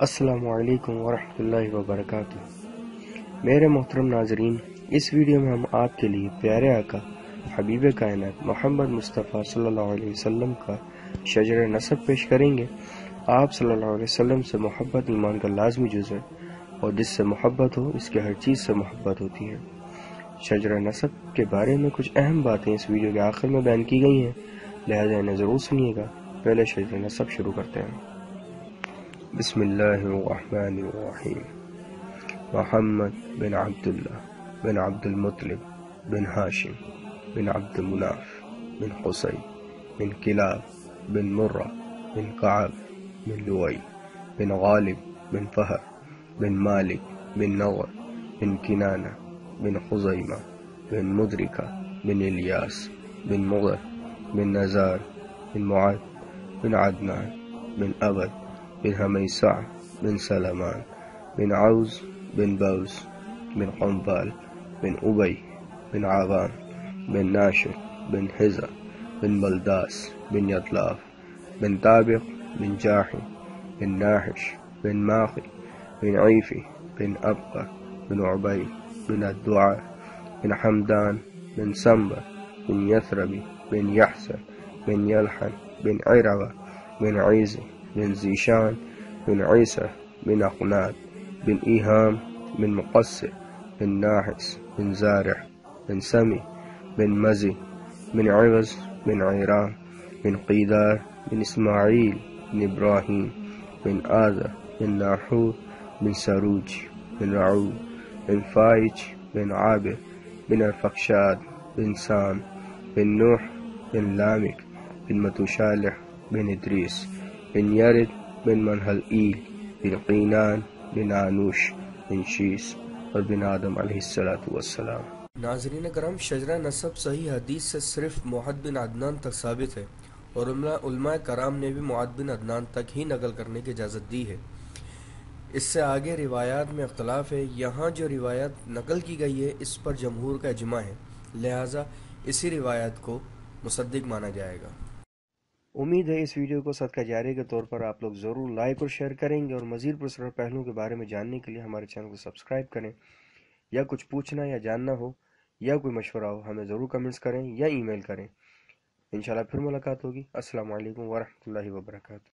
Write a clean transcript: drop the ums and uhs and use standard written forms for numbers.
السلام علیکم ورحمۃ اللہ وبرکاتہ۔ میرے محترم ناظرین، اس ویڈیو میں ہم آپ کے لیے پیارے آقا حبیب کائنات محمد مصطفیٰ صلی اللہ علیہ وسلم کا شجر نسب پیش کریں گے۔ آپ صلی اللہ علیہ وسلم سے محبت ایمان کا لازمی جز ہے، اور جس سے محبت ہو اس کے ہر چیز سے محبت ہوتی ہے۔ شجر نسب کے بارے میں کچھ اہم باتیں اس ویڈیو کے آخر میں بیان کی گئی ہیں، لہذا انہیں ضرور سنیے گا۔ پہلے شجر نسب شروع کرتے ہیں۔ بسم اللہ الرحمن الرحیم۔ محمد بن عبداللہ بن عبد المطلب بن ہاشم بن عبد مناف بن قصی بن کلاب بن مرہ بن کعب بن لؤی بن غالب بن فہر بن مالک بن نضر بن کنانہ بن خزیمہ بن مدرکہ بن الیاس بن مغر بن نزار بن معد بن عدنان بن عبد بن حمیصع بن سلمان بن عوز بن بوز بن قنبال بن ابی بن عوام بن ناشر بن حزا بن بلداس بن یطلاف بن طابق بن جاحی بن ناحش بن ماقی بن عیفی بن ابقر بن عبی بن الدعاء بن حمدان بن سنبر بن یثربی بن یحسن بن یلحن بن عروہ بن عیزی بن زیشان بن عیسى بن أقناد بن إيهام بن مقصر بن ناحس بن زارع بن سمي بن مزي بن عوز بن عيران بن قيدار بن إسماعيل بن إبراهيم بن آذر بن ناحور بن سروج بن رعوب بن فايج بن عابر بن الفقشاد بن سام بن نوح بن لامك بن متشالح بن إدريس بن يرد بن منہلئیل بن قینان بن آنوش بن شیس اور بن آدم علیہ السلام۔ ناظرین کرام، شجرہ نسب صحیح حدیث سے صرف معد بن عدنان تک ثابت ہے، اور علماء کرام نے بھی معد بن عدنان تک ہی نقل کرنے کی اجازت دی ہے۔ اس سے آگے روایات میں اختلاف ہے۔ یہاں جو روایت نقل کی گئی ہے اس پر جمہور کا اجماع ہے، لہٰذا اسی روایت کو مصدق مانا جائے گا۔ امید ہے اس ویڈیو کو صدقہ جاریہ کے طور پر آپ لوگ ضرور لائک اور شیئر کریں گے، اور مزید پرسرار پہلوؤں کے بارے میں جاننے کے لیے ہمارے چینل کو سبسکرائب کریں۔ یا کچھ پوچھنا یا جاننا ہو یا کوئی مشورہ ہو، ہمیں ضرور کمنٹس کریں یا ای میل کریں۔ انشاءاللہ پھر ملاقات ہوگی۔ السلام علیکم ورحمۃ اللہ وبرکاتہ۔